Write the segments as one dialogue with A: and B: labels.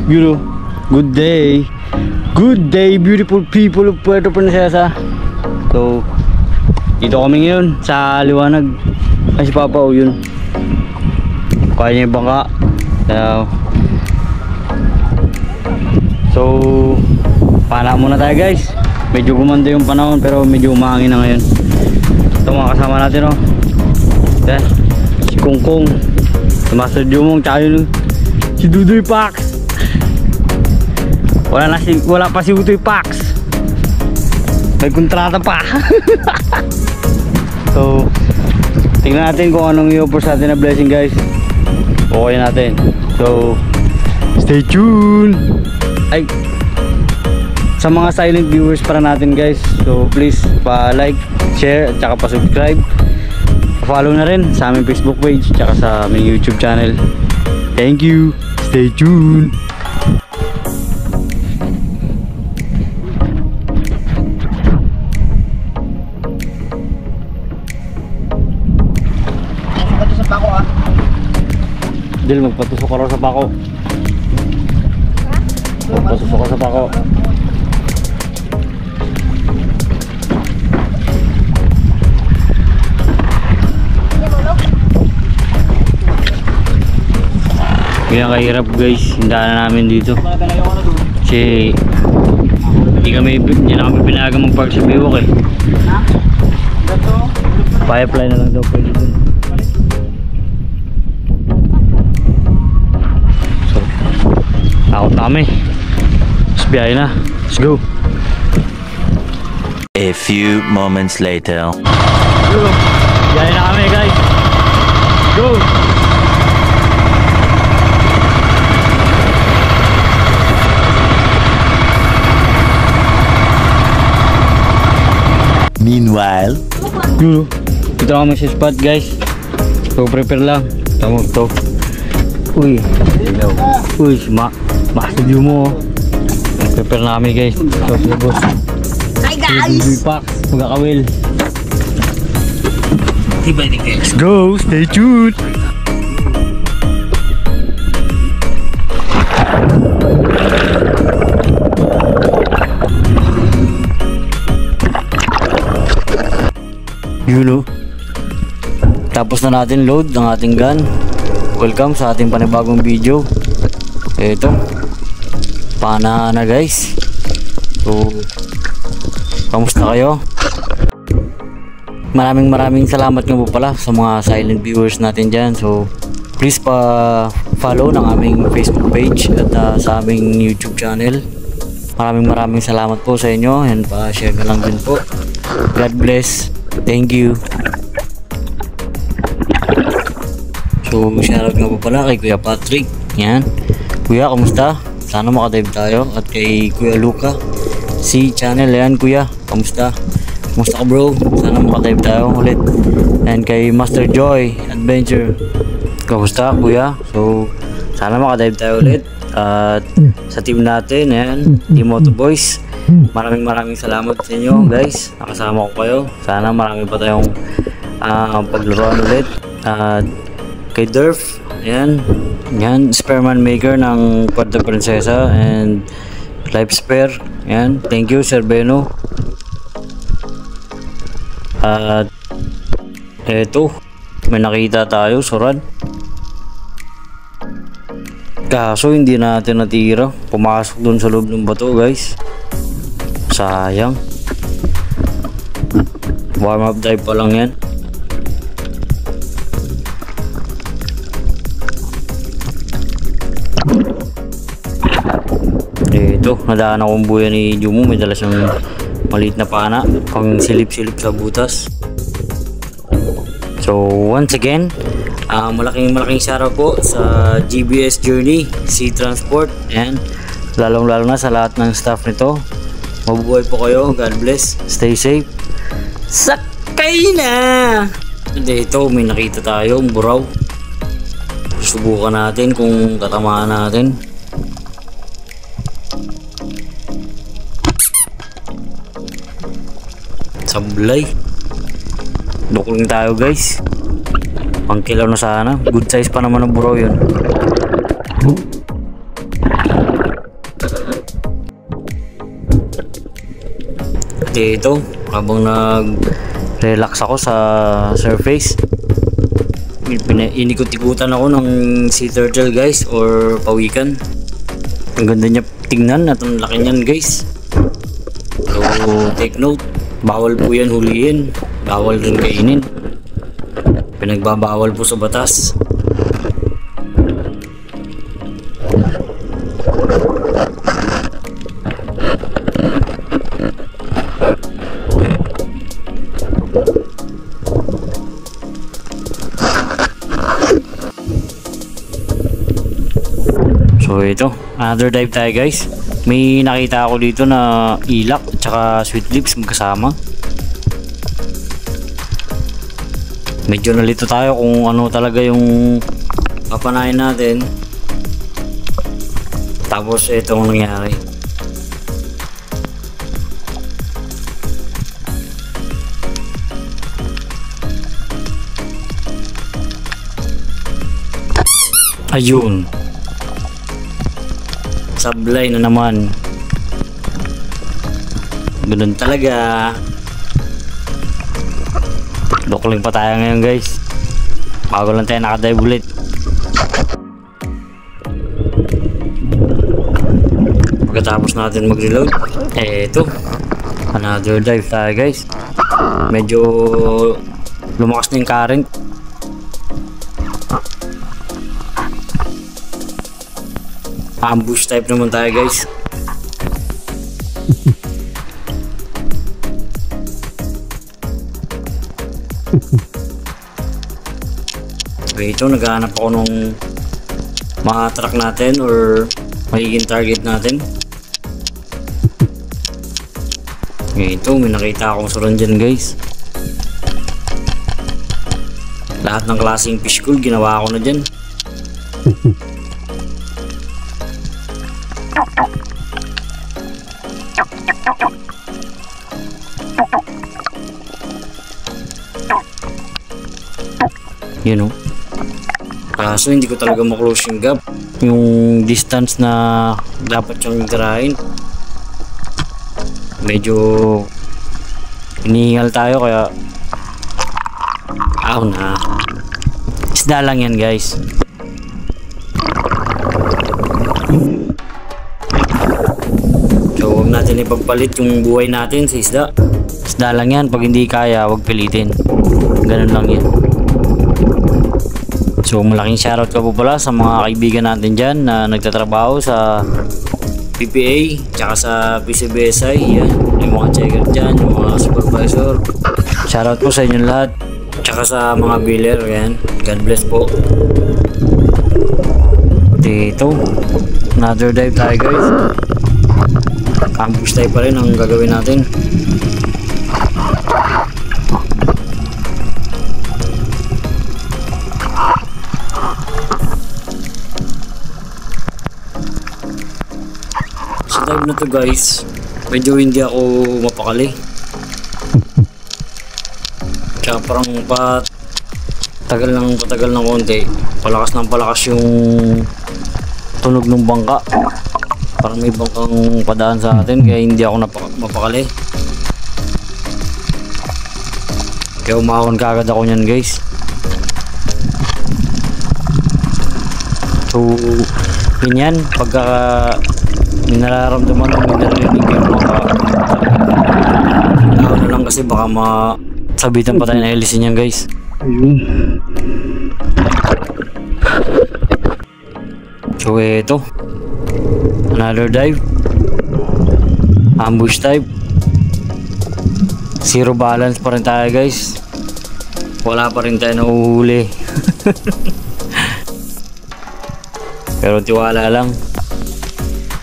A: You know, good day. Good day, beautiful people of Puerto Princesa. So, dito kami ngayon sa liwanag. Ay, si Papa, oh, yun. Kaya niya yung bangka. So, pana muna tayo guys. Medyo gumanda yung panahon pero medyo umahangin na ngayon. Ito mga kasama natin, oh. Yan. Si Kongkong, si Master Jumong, tsaka yun, si Dudoy Pax. Wala pa si Utoy Pax. May kontrata pa. So, tingnan natin kung anong i-offer sa atin na blessing guys. Okay natin. So, stay tuned. Ay, sa mga silent viewers para natin guys. So, please pa-like, share, at saka pa-subscribe. Follow na rin sa aming Facebook page, tsaka sa aming YouTube channel. Thank you. Stay tuned. Dil, magpatusok ka raw sa pako. Magpatusok ka sa pako. Kaya kahirap guys, yung daanan namin dito. Kasi hindi na kami pinayagang mag-park sa Biwok eh. Firefly na lang daw pwede dun. Takot na kami. Mas biyahe na. Let's go.
B: A few moments later.
A: Biyahe na kami guys. Go.
B: Meanwhile,
A: dito kami sa spot guys. So prepare lang. Tawag to. Uy, ma-studio mo. Prepare na kami guys. So, boss.
C: Hi guys!
A: Magkakawil. Let's go, stay tuned. You know, tapos na natin load ng ating gun. Welcome sa ating panibagong video. Ito, pana na guys. So, kamusta kayo? Maraming salamat nga po pala sa mga silent viewers natin dyan. So, please pa-follow ng aming Facebook page at sa aming YouTube channel. Maraming salamat po sa inyo, and pa-share na lang din po. God bless. Thank you. So, shoutout nga po pala kay Kuya Patrick. Yan. Kuya, kamusta? Sana makadive tayo. At kay Kuya Luca, si channel. Yan, Kuya. Kamusta? Kamusta ka bro? Sana makadive tayo ulit. And kay Master Joy Adventure. Kamusta, Kuya? So, sana makadive tayo ulit. At sa team natin, yan, Team Moto Boys. Maraming salamat sa inyo guys. Nakasama ko kayo. Sana marami pa tayong paglaruan ulit. At kay Durf, yan, Spareman maker ng Puerto Princesa and Life Spare, yan, thank you Sir Beno. At eto, may nakita tayo suran, kaso hindi natin natira, pumasok dun sa loob ng bato guys, sayang. Warm up dive pa lang yan. Ito, nadaan akong buya ni Jumo. May dala siyang maliit na pana pang silip-silip sa butas. So once again, malaking shoutout po sa GBS Journey Sea Transport, and lalong na sa lahat ng staff nito. Mabuhay po kayo. God bless. Stay safe. Sakay na! Ito, may nakita tayo, buraw. Subukan natin kung tatamaan natin. Sablay. Dukling tayo guys. Pang kilaw na sana. Good size pa naman ng buraw yun. ito, habang nag-relax ako sa surface, inikot-ikutan ako ng sea turtle guys, or pawikan. Ang ganda niya tingnan at ang laki niyan guys. So take note, bawal po yan huliin, bawal rin kainin, pinagbabawal po sa batas. So ito, another dive tayo guys. May nakita ako dito na ilak at saka sweet lips magkasama. Medyo nalito tayo kung ano talaga yung papanayin natin. Tapos ito ang nangyari. Ayun, sablay na naman. Ganun talaga. Dokling pa tayo ngayon guys, bago lang tayo nakadive ulit. Pagkatapos natin mag-reload, eto, another dive tayo guys. Medyo lumakas na yung current. Ambush type naman tayo guys. Okay, ito naghahanap ako nung ma-track natin or magiging target natin. Okay, ito may nakita akong suran dyan guys. Lahat ng klaseng fish school ginawa ko na dyan. You know, kaso hindi ko talaga ma-close yung gap, yung distance na dapat siyang tirahin. Medyo hinihingal tayo kaya na isda lang yan guys. So huwag natin ipagpalit yung buhay natin sa isda. Isda lang yan, pag hindi kaya huwag pilitin, ganun lang yan. So malaking shoutout ka po pala sa mga kaibigan natin dyan na nagtatrabaho sa PPA tsaka sa PCBSI. Yan, yung mga checker dyan, yung mga supervisor. Shoutout po sa inyo lahat, tsaka sa mga biller. Yan, God bless po. Dito, another dive tayo guys. Ambush tayo pa rin ang gagawin natin. Sa dive na to guys, medyo hindi ako mapakali. Kaya parang patagal ng konti, palakas yung tunog ng bangka. Parang may bangkang padaan sa atin kaya hindi ako mapakali. Kaya umahon kaagad ako nyan guys. So ganyan, pagka may nararamdaman o may narinig yung bangka, ano lang kasi baka masabitan pa tayo na helisin yan guys. So eto, another dive, ambush type. Zero balance pa rin tayo guys, wala pa rin tayo nahuhuli. Pero tiwala lang,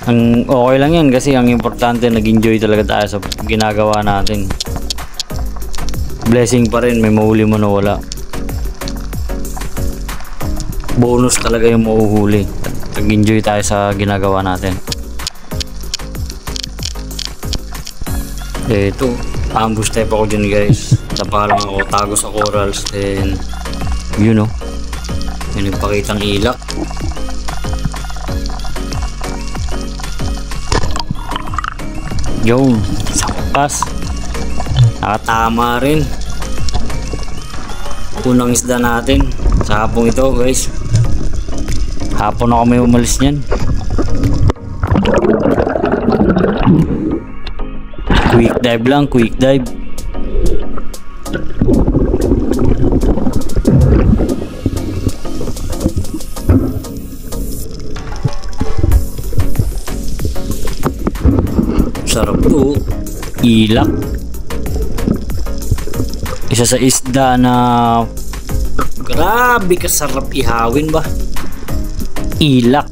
A: ang okay lang yan kasi ang importante nag-enjoy talaga tayo sa ginagawa natin. Blessing pa rin, may mahuli mo na wala. Bonus talaga yung mahuhuli. Nag-enjoy tayo sa ginagawa natin. Ito, ambush type ako dyan guys. Tapalang ako, tago sa corals. Then, you know, may nagpakitang ilak. Yun, sa pass. Nakatama rin. Unang isda natin sa hapong ito guys. Hapon na kami umalis niyan. Quick dive lang, quick dive. Sarap to. Ilak. Isa sa isda na grabe kasarap ihawin ba. Ilak.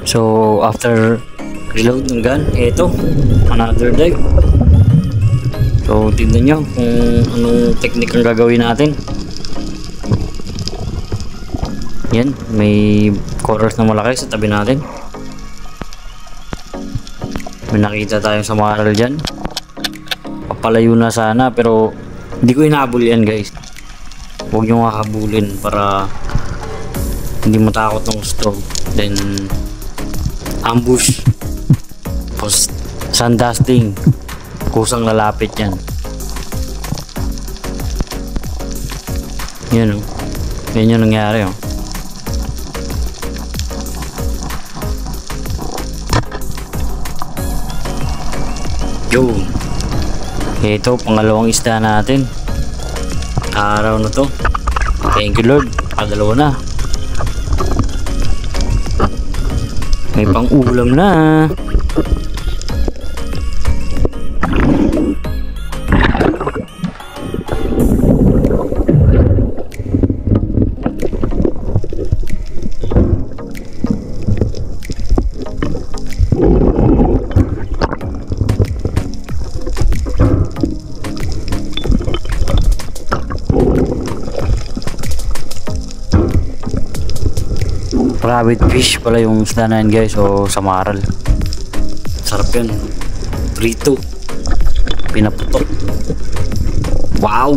A: So after reload ng gun, eto another dive. So tignan nyo kung anong technique ang gagawin natin. Yan, may corals na malaki sa tabi natin. May nakita tayong samaral dyan. Papalayo na sana pero hindi ko inahabol yan guys. Huwag nyo hahabulin para hindi matakot ng gusto. Then ambush. Tapos sandusting. Kusang lalapit yan. Yan o. Yan yung nangyari o. Yun. Ito, pangalawang isda natin. Araw na to. Thank you Lord. Padalawa na. May pang ulam na. Rabbit fish pala yung isda na yan guys, o samaral. Sarap yan. Prito. Pinaputok. Wow!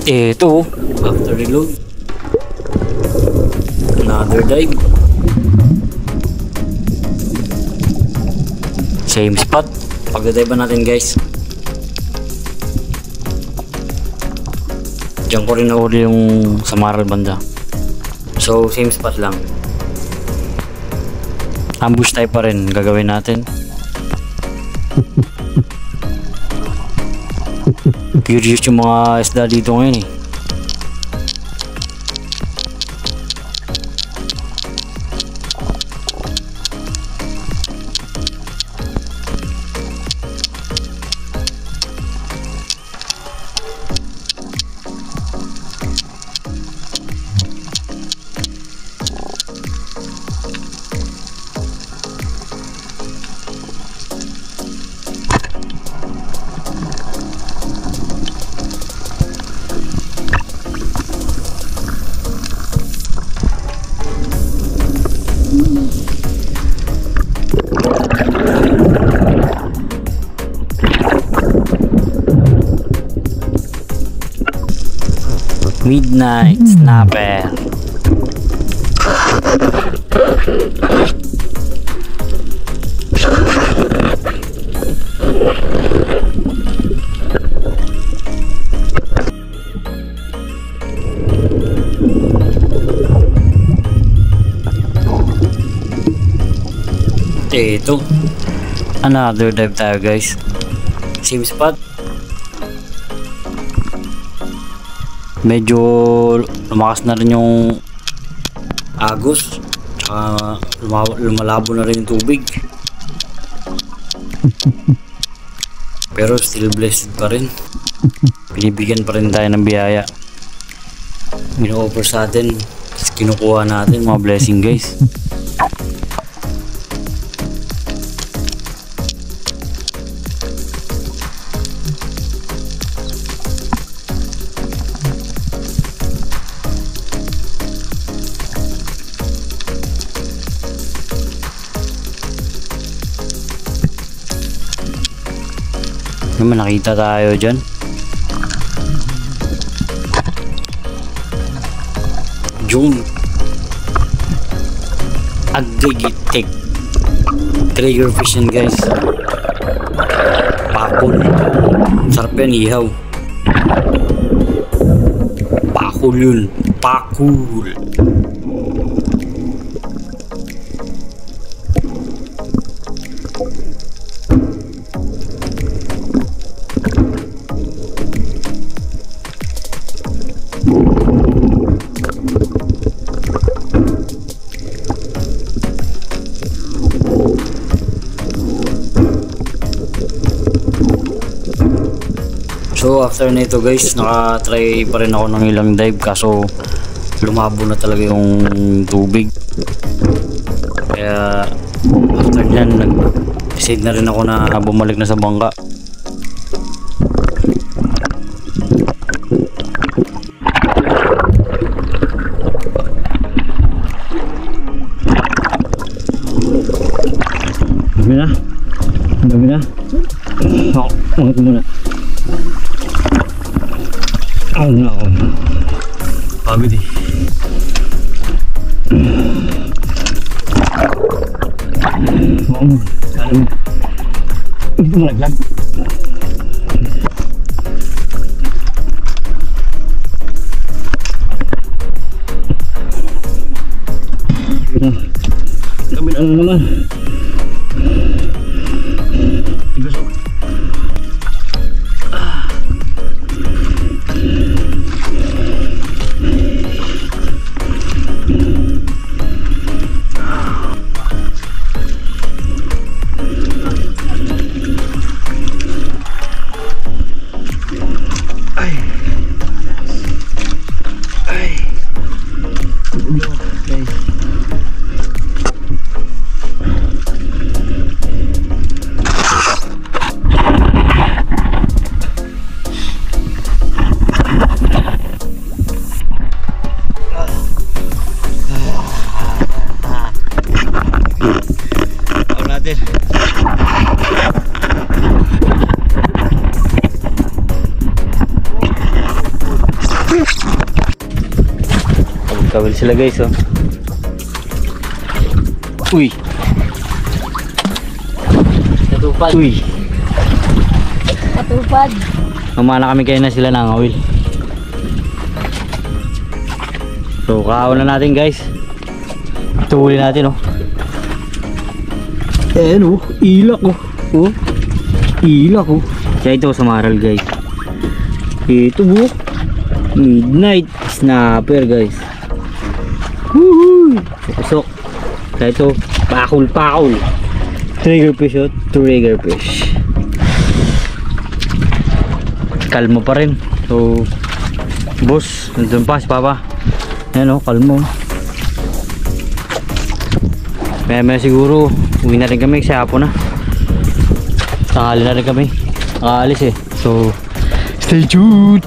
A: Ito, after reload, another dive. Same spot. Pagdadive natin guys. Diyan ko rin nahuli yung samaral banda. So same spot lang. Ambush type pa rin gagawin natin. Curious yung mga isda dito ngayon eh. Midnight snapper. Ito, another dive tayo guys. Same spot. Medyo lumakas na rin yung agos, tsaka lumalabo na rin yung tubig. Pero still blessed pa rin. Binibigyan pa rin tayo ng biyaya. Ino-offer sa atin, kinukuha natin mga blessing guys. Naman nakita tayo dyan. June Agigitik trigger fish yan guys. Pakul. Sarap yan ihaw. Pakul yun. Pakul. So after nito guys, naka-try pa rin ako ng ilang dive kaso lumabo na talaga yung tubig. Kaya after nyan, nag-decide na rin ako na bumalik na sa bangka. Dami na. Dami na. Ako, umat muna. Oh no. Pagod eh. Oo. Sana mo. Ito malaglag. Kabin ano naman. Igasok. Kawil sila guys oh. Uy. Katupad. Uy.
C: Katupad.
A: Mamana kami kayo na sila nangawil. So kahawin na natin guys. Ito huli natin oh. Ayan oh. Ilak oh. Oh. Ilak oh. Kaya ito sumaral guys. Ito oh. Midnight snapper guys. Woohoo! Pasok. Kaya ito, pakul. Trigger fish oh, trigger fish. Kalmo pa rin. So, boss, nandun pa si Papa. Ayan oh, kalmo. Maya siguro, uwi na rin kami kasi hapon na. Tanghali na rin kami. Nakaalis eh. So, stay tuned!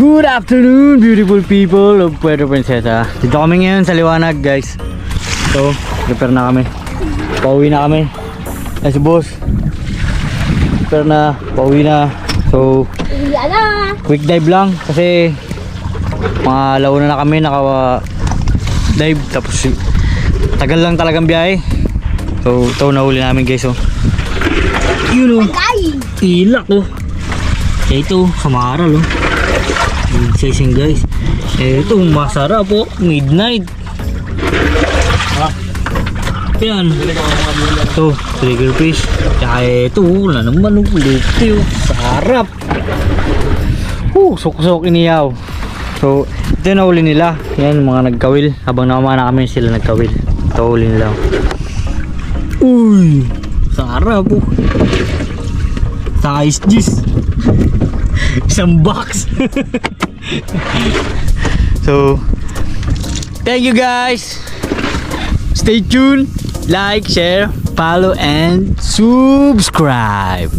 A: Good afternoon, beautiful people of Puerto Princesa. Dito kami ngayon sa liwanag, guys. So, prepare na kami. Pauwi na kami. Ay, si boss. Prepare na, pauwi na. So, quick dive lang kasi mga launa na kami naka-dive. Tapos, tagal lang talagang biyahe. So, ito nahuli namin, guys. So, yun o. Ilak o. Ito, samaral o. Sising guys. Ito masarap po. Midnight. Yan. Ito, trigger fish. Tsaka ito, wala naman lupi. Sarap. Sok-sok iniyaw. So, ito yung nahuli nila. Yan, mga nagkawil. Habang nakamana kami sila nagkawil. Ito huli nila. Uy! Sarap po. Size gis. Isang box. So, thank you guys. Stay tuned. Like, share, follow, and subscribe.